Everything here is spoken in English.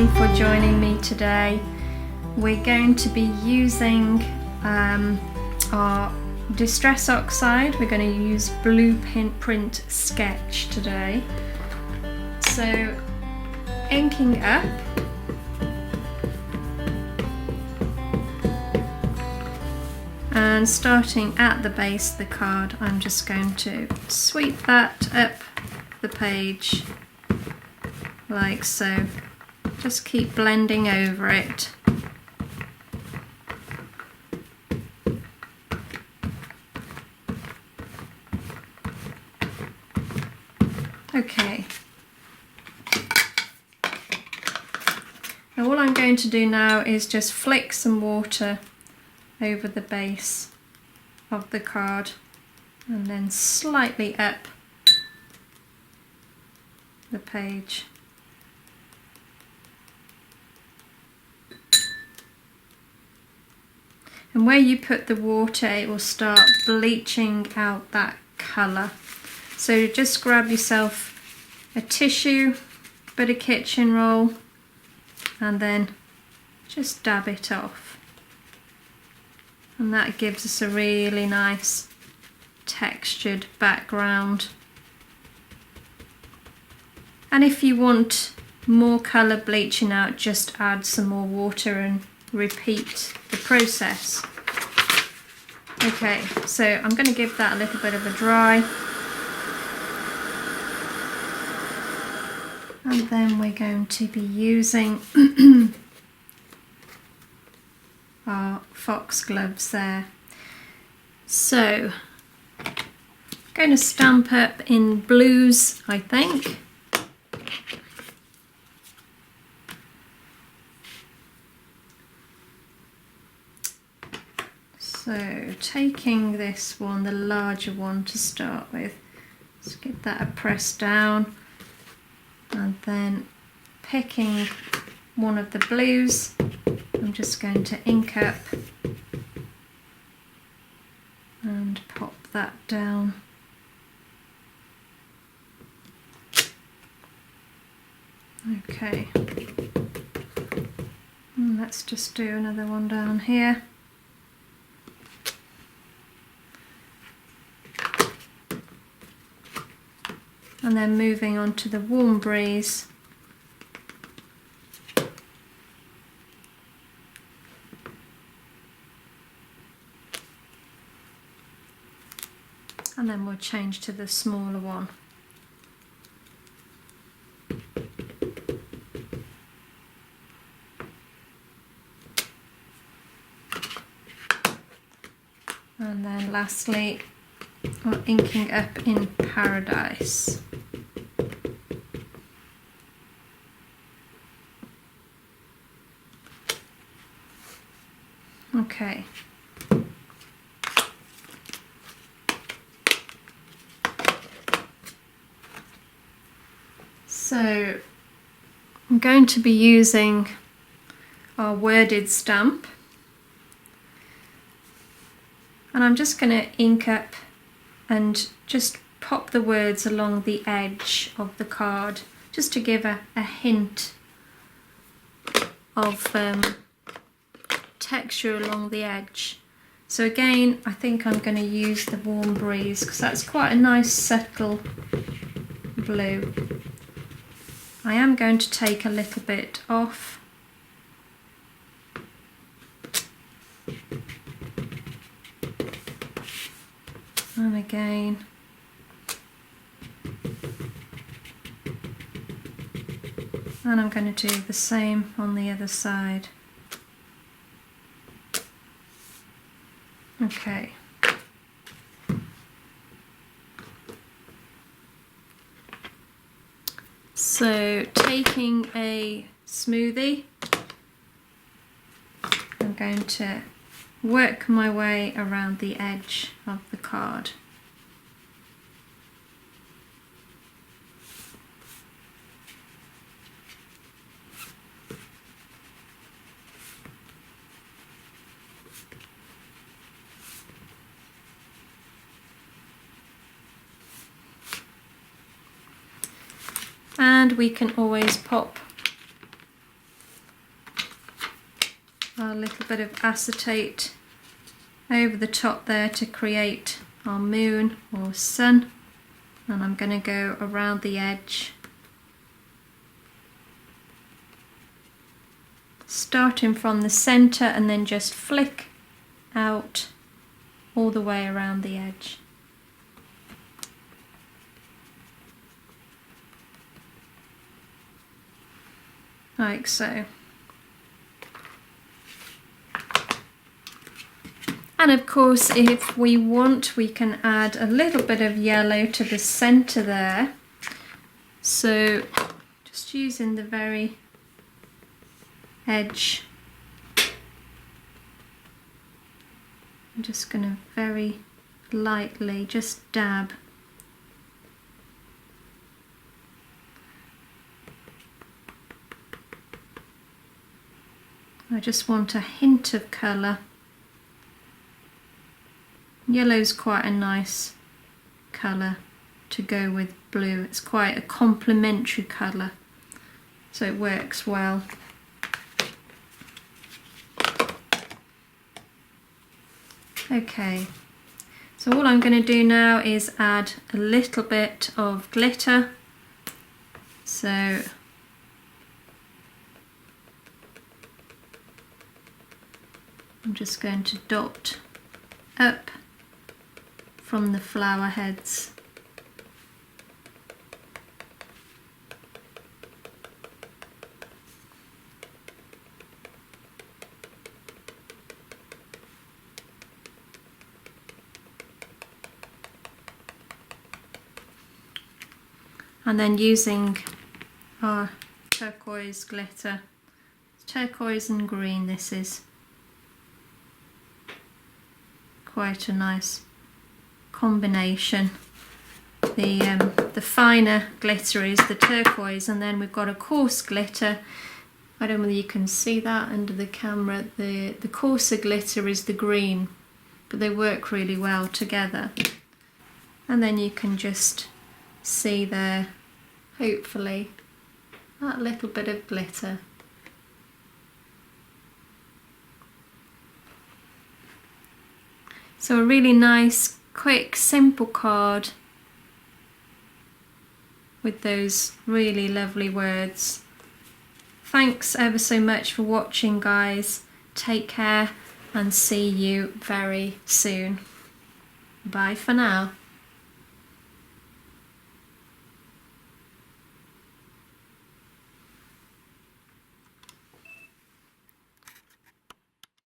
everybody for joining me today. We're going to be using our Distress Oxide. We're going to use Blueprint Sketch today. So, inking up. And starting at the base of the card, I'm just going to sweep that up the page like so. Just keep blending over it. Okay. Now all I'm going to do now is just flick some water over the base of the card and then slightly up the page. And where you put the water, it will start bleaching out that colour. So just grab yourself a tissue, bit of kitchen roll, and then just dab it off. And that gives us a really nice textured background. And if you want more colour bleaching out, just add some more water and repeat the process. Okay, so I'm going to give that a little bit of a dry. And then we're going to be using our Foxgloves there. So, I'm going to stamp up in blues, I think. So, taking this one, the larger one to start with, let's get that pressed down, and then picking one of the blues, I'm just going to ink up and pop that down. Okay, and let's just do another one down here. And then moving on to the Warm Breeze. And then we'll change to the smaller one. And then lastly, we're inking up in Paradise. Okay. So I'm going to be using our worded stamp, and I'm just going to ink up and just pop the words along the edge of the card just to give a hint of texture along the edge. So again, I think I'm going to use the Warm Breeze because that's quite a nice subtle blue. I am going to take a little bit off. And again. And I'm going to do the same on the other side. Okay. So taking a smoothie, I'm going to work my way around the edge of the card. And we can always pop a little bit of acetate over the top there to create our moon or sun, and I'm going to go around the edge, starting from the center and then just flick out all the way around the edge. Like so. And of course, if we want, we can add a little bit of yellow to the center there. So just using the very edge, I'm just going to very lightly just dab. I just want a hint of colour. Yellow's quite a nice colour to go with blue. It's quite a complementary colour, so it works well. Okay, so all I'm going to do now is add a little bit of glitter. So I'm just going to dot up from the flower heads. And then using our turquoise glitter, turquoise and green, this is quite a nice combination. The finer glitter is the turquoise, and then we've got a coarse glitter. I don't know whether you can see that under the camera. The coarser glitter is the green, but they work really well together. And then you can just see there, hopefully, that little bit of glitter. So a really nice, quick, simple card with those really lovely words. Thanks ever so much for watching, guys. Take care and see you very soon. Bye for now.